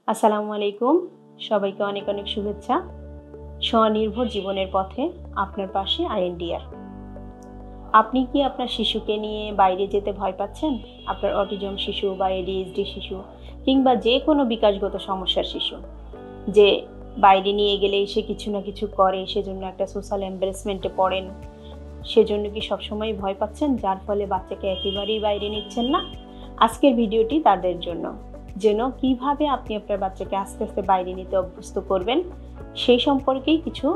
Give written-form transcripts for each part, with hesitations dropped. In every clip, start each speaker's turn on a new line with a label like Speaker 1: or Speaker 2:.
Speaker 1: আসসালামু আলাইকুম। সবাইকে অনেক অনেক শুভেচ্ছা। স্বনির্ভর জীবনের পথে আপনার পাশে আইএনডিআর। আপনি কি আপনার শিশুকে নিয়ে বাইরে যেতে ভয় পাচ্ছেন? আপনার অটিজম শিশু বা এডিএইচডি শিশু কিংবা যে কোনো বিকাশগত সমস্যার শিশু, যে বাইরে নিয়ে গেলেই সে কিছু না কিছু করে, সেজন্য একটা সোশ্যাল এম্বারেসমেন্টে পড়েন, সেজন্য কি সবসময় ভয় পাচ্ছেন, যার ফলে বাচ্চাকে একেবারেই বাইরে নিচ্ছেন না? আজকের ভিডিওটি তাদের জন্য, যেন কিভাবে আপনি আপনার বাচ্চাকে আস্তে আস্তে বাইরে নিতে অভ্যস্ত করবেন সেই সম্পর্কেই কিছু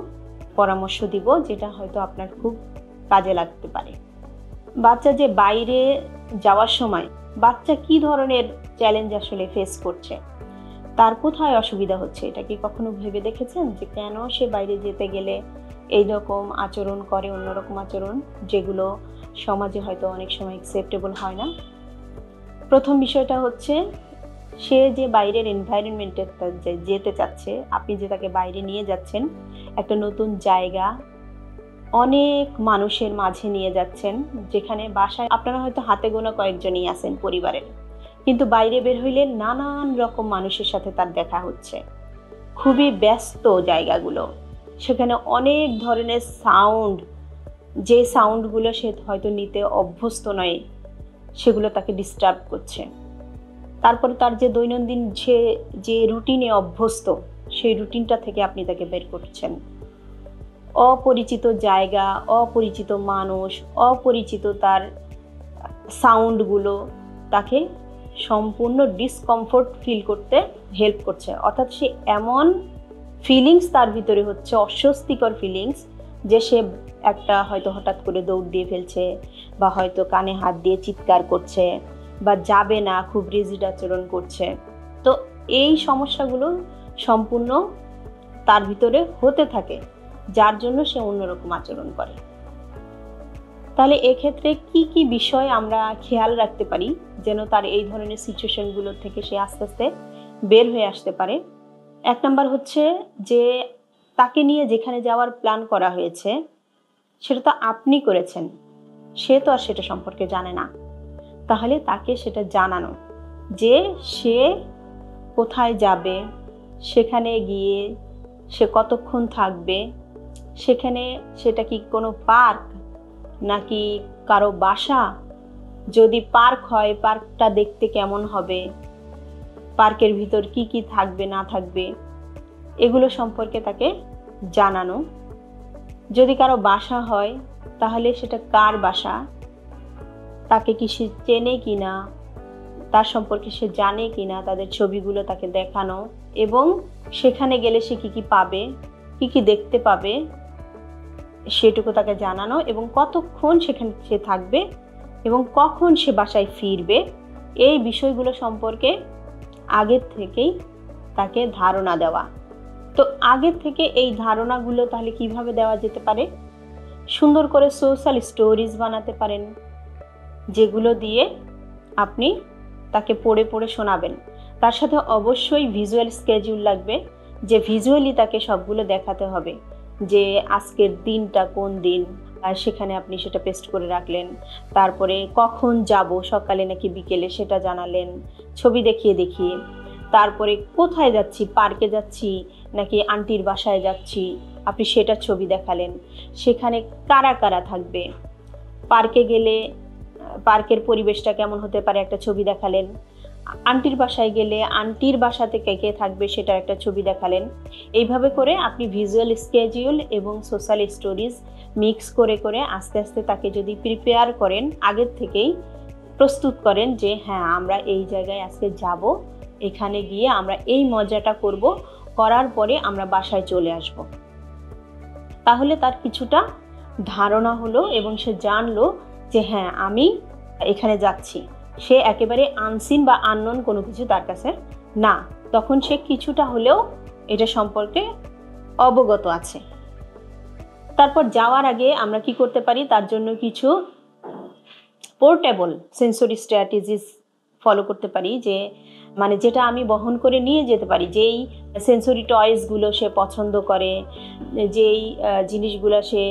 Speaker 1: পরামর্শ দিব, যেটা হয়তো আপনার খুব কাজে লাগতে পারে। বাচ্চা যে বাইরে যাওয়ার সময় বাচ্চা কি ধরনের চ্যালেঞ্জ আসলে ফেস করছে, তার কোথায় অসুবিধা হচ্ছে, এটা কি কখনো ভেবে দেখেছেন যে কেন সে বাইরে যেতে গেলে এই রকম আচরণ করে, অন্যরকম আচরণ যেগুলো সমাজে হয়তো অনেক সময় অ্যাকসেপ্টেবল হয় না? প্রথম বিষয়টা হচ্ছে, সে যে বাইরের এনভায়রনমেন্টে যেতে চাচ্ছে, আপনি যে তাকে বাইরে নিয়ে যাচ্ছেন, একটা নতুন জায়গা, অনেক মানুষের মাঝে নিয়ে যাচ্ছেন, যেখানে বাসায় আপনারা হয়তো হাতে গোনা কয়েকজনই আছেন পরিবারের, কিন্তু বাইরে বের হইলে নানান রকম মানুষের সাথে তার দেখা হচ্ছে। খুবই ব্যস্ত জায়গাগুলো, সেখানে অনেক ধরনের সাউন্ড, যে সাউন্ডগুলো সে হয়তো নিতে অভ্যস্ত নয়, সেগুলো তাকে ডিস্টার্ব করছে। তারপরে তার যে দৈনন্দিন যে রুটিনে অভ্যস্ত, সেই রুটিনটা থেকে আপনি তাকে বের করছেন। অপরিচিত জায়গা, অপরিচিত মানুষ, অপরিচিত তার সাউন্ডগুলো তাকে সম্পূর্ণ ডিসকমফোর্ট ফিল করতে হেল্প করছে। অর্থাৎ সে এমন ফিলিংস তার ভিতরে হচ্ছে, অস্বস্তিকর ফিলিংস, যে সে একটা হয়তো হঠাৎ করে দৌড় দিয়ে ফেলছে, বা হয়তো কানে হাত দিয়ে চিৎকার করছে, বা যাবে না, খুব রিজিড আচরণ করছে। তো এই সমস্যাগুলো সম্পূর্ণ তার ভিতরে হতে থাকে, যার জন্য সে অন্যরকম আচরণ করে। তাহলে এক্ষেত্রে কি কি বিষয় আমরা খেয়াল রাখতে পারি যেন তার এই ধরনের সিচুয়েশনগুলো থেকে সে আস্তে আস্তে বের হয়ে আসতে পারে? এক নাম্বার হচ্ছে যে, তাকে নিয়ে যেখানে যাওয়ার প্ল্যান করা হয়েছে সেটা তো আপনি করেছেন, সে তো আর সেটা সম্পর্কে জানে না। তাহলে তাকে সেটা জানানো, যে সে কোথায় যাবে, সেখানে গিয়ে সে কতক্ষণ থাকবে, সেখানে সেটা কি কোনো পার্ক নাকি কারো বাসা, যদি পার্ক হয় পার্কটা দেখতে কেমন হবে, পার্কের ভিতর কি কি থাকবে না থাকবে, এগুলো সম্পর্কে তাকে জানানো। যদি কারো বাসা হয় তাহলে সেটা কার বাসা, তাকে কি সে চেনে কিনা, তার সম্পর্কে সে জানে কিনা, তাদের ছবিগুলো তাকে দেখানো, এবং সেখানে গেলে সে কি কি পাবে, কি কি দেখতে পাবে, সেটুকু তাকে জানানো, এবং কতক্ষণ সেখানে সে থাকবে এবং কখন সে বাসায় ফিরবে, এই বিষয়গুলো সম্পর্কে আগের থেকেই তাকে ধারণা দেওয়া। তো আগের থেকে এই ধারণাগুলো তাহলে কিভাবে দেওয়া যেতে পারে? সুন্দর করে সোশ্যাল স্টোরিজ বানাতে পারেন, যেগুলো দিয়ে আপনি তাকে পড়ে পড়ে শোনাবেন। তার সাথে অবশ্যই ভিজুয়াল স্কেডিউল লাগবে, যে ভিজুয়ালি তাকে সবগুলো দেখাতে হবে, যে আজকের দিনটা কোন দিন, আর সেখানে আপনি সেটা পেস্ট করে রাখলেন। তারপরে কখন যাব, সকালে নাকি বিকেলে, সেটা জানালেন ছবি দেখিয়ে দেখিয়ে। তারপরে কোথায় যাচ্ছি, পার্কে যাচ্ছি নাকি আন্টির বাসায় যাচ্ছি, আপনি সেটা ছবি দেখালেন। সেখানে কারা কারা থাকবে, পার্কে গেলে পার্কের পরিবেশটা কেমন হতে পারে, একটা ছবি দেখালেন। আন্টির বাসায় গেলে আন্টির বাসাতে কে কে থাকবে, সেটার একটা ছবি দেখালেন। এইভাবে করে আপনি ভিজুয়াল স্কেডিউল এবং সোশ্যাল স্টোরিজ মিক্স করে করে আস্তে আস্তে তাকে যদি প্রিপেয়ার করেন, আগের থেকেই প্রস্তুত করেন, যে হ্যাঁ আমরা এই জায়গায় আজকে যাব, এখানে গিয়ে আমরা এই মজাটা করব, করার পরে আমরা বাসায় চলে আসব, তাহলে তার কিছুটা ধারণা হলো এবং সে জানলো যে হ্যাঁ আমি এখানে যাচ্ছি। সে একেবারে আনসিন বা আননোন কোনো কিছু তার কাছে না, তখন সে কিছুটা হলেও এটা সম্পর্কে অবগত আছে। তারপর যাওয়ার আগে আমরা কি করতে পারি, তার জন্য কিছু পোর্টেবল সেন্সরি স্ট্র্যাটেজিস ফলো করতে পারি, যে মানে যেটা আমি বহন করে নিয়ে যেতে পারি, যেই সেন্সরি টয়েসগুলো সে পছন্দ করে, যেই জিনিসগুলো সে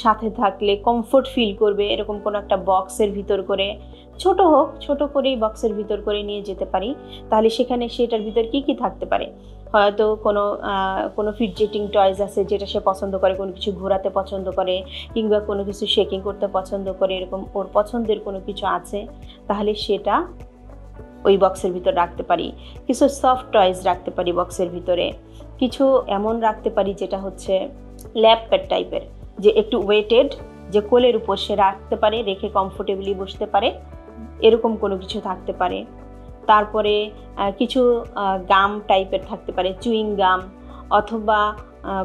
Speaker 1: সাথে থাকলে কমফোর্ট ফিল করবে, এরকম কোনো একটা বক্সের ভিতর করে ছোট হোক, ছোট করেই বক্সের ভিতর করে নিয়ে যেতে পারি। তাহলে সেখানে সেটার ভিতর কি কি থাকতে পারে, হয়তো কোনো ফিডজেটিং টয়েস আছে যেটা সে পছন্দ করে, কোনো কিছু ঘোরাতে পছন্দ করে, কিংবা কোনো কিছু শেকিং করতে পছন্দ করে, এরকম ওর পছন্দের কোনো কিছু আছে, তাহলে সেটা ওই বক্সের ভিতর রাখতে পারি। কিছু সফট টয়েস রাখতে পারি বক্সের ভিতরে, কিছু এমন রাখতে পারি যেটা হচ্ছে ল্যাপ প্যাড টাইপের, যে একটু ওয়েটেড, যে কোলের উপর সে রাখতে পারে, রেখে কমফোর্টেবলি বসতে পারে, এরকম কোনো কিছু থাকতে পারে। তারপরে কিছু গাম টাইপের থাকতে পারে, চুইং গাম, অথবা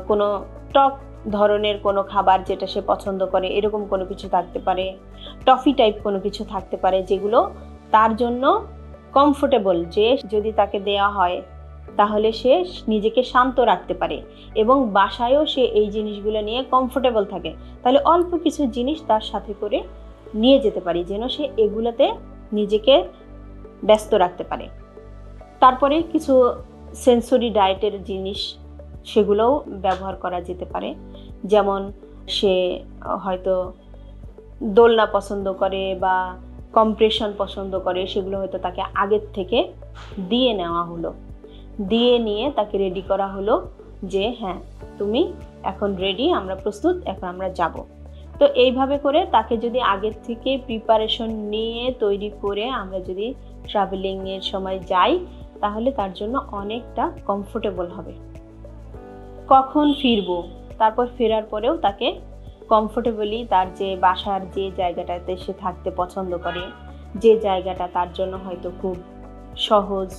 Speaker 1: কোনো টক ধরনের কোনো খাবার যেটা সে পছন্দ করে, এরকম কোনো কিছু থাকতে পারে। টফি টাইপ কোনো কিছু থাকতে পারে, যেগুলো তার জন্য কমফোর্টেবল, যে যদি তাকে দেওয়া হয় তাহলে সে নিজেকে শান্ত রাখতে পারে এবং বাসায়ও সে এই জিনিসগুলো নিয়ে কমফোর্টেবল থাকে। তাহলে অল্প কিছু জিনিস তার সাথে করে নিয়ে যেতে পারি, যেন সে এগুলোতে নিজেকে ব্যস্ত রাখতে পারে। তারপরে কিছু সেন্সরি ডায়েটের জিনিস, সেগুলোও ব্যবহার করা যেতে পারে। যেমন সে হয়তো দোলনা পছন্দ করে বা কম্প্রেশন পছন্দ করে, সেগুলো হয়তো তাকে আগের থেকে দিয়ে নেওয়া হলো, দিয়ে নিয়ে তাকে রেডি করা হলো যে হ্যাঁ তুমি এখন রেডি, আমরা প্রস্তুত, এখন আমরা যাব। তো এইভাবে করে তাকে যদি আগের থেকে প্রিপারেশন নিয়ে তৈরি করে আমরা যদি ট্রাভেলিংয়ের সময় যাই, তাহলে তার জন্য অনেকটা কমফোর্টেবল হবে। কখন ফিরবো, তারপর ফেরার পরেও তাকে কমফোর্টেবলি তার যে বাসার যে জায়গাটাতে সে থাকতে পছন্দ করে, যে জায়গাটা তার জন্য হয়তো খুব সহজ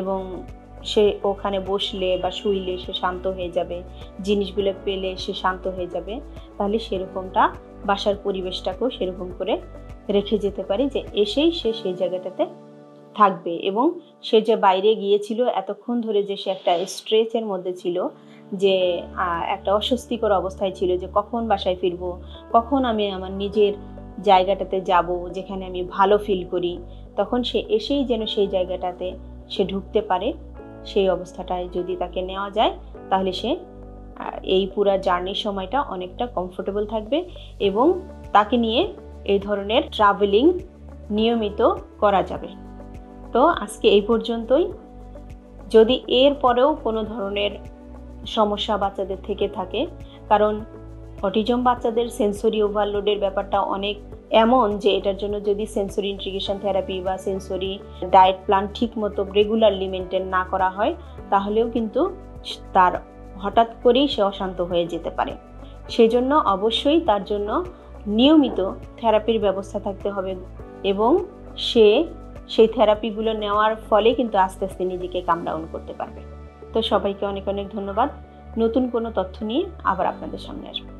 Speaker 1: এবং সে ওখানে বসলে বা শুইলে সে শান্ত হয়ে যাবে, জিনিসগুলো পেলে সে শান্ত হয়ে যাবে, তাহলে সেরকমটা বাসার পরিবেশটাকেও সেরকম করে রেখে যেতে পারি, যে এসেই সে সেই জায়গাটাতে থাকবে। এবং সে যে বাইরে গিয়েছিল এতক্ষণ ধরে, যে সে একটা স্ট্রেসের মধ্যে ছিল, যে একটা অস্বস্তিকর অবস্থায় ছিল, যে কখন বাসায় ফিরবো, কখন আমি আমার নিজের জায়গাটাতে যাব যেখানে আমি ভালো ফিল করি, তখন সে এসেই যেন সেই জায়গাটাতে সে ঢুকতে পারে। সেই অবস্থাটায় যদি তাকে নেওয়া যায়, তাহলে সে এই পুরা জার্নির সময়টা অনেকটা কমফোর্টেবল থাকবে এবং তাকে নিয়ে এই ধরনের ট্রাভেলিং নিয়মিত করা যাবে। তো আজকে এই পর্যন্তই। যদি এর পরেও কোনো ধরনের সমস্যা বাচ্চাদের থেকে থাকে, কারণ অটিজম বাচ্চাদের সেন্সরি ওভারলোডের ব্যাপারটা অনেক এমন, যে এটার জন্য যদি সেন্সরি ইন্টিগ্রেশন থেরাপি বা সেন্সরি ডায়েট প্ল্যান ঠিক মতো রেগুলারলি মেনটেন না করা হয়, তাহলেও কিন্তু তার হঠাৎ করেই সে অশান্ত হয়ে যেতে পারে। সেজন্য অবশ্যই তার জন্য নিয়মিত থেরাপির ব্যবস্থা থাকতে হবে এবং সে সেই থেরাপিগুলো নেওয়ার ফলে কিন্তু আস্তে আস্তে নিজেকে কাম ডাউন করতে পারবে। তো সবাইকে অনেক অনেক ধন্যবাদ। নতুন কোনো তথ্য নিয়ে আবার আপনাদের সামনে আসবো।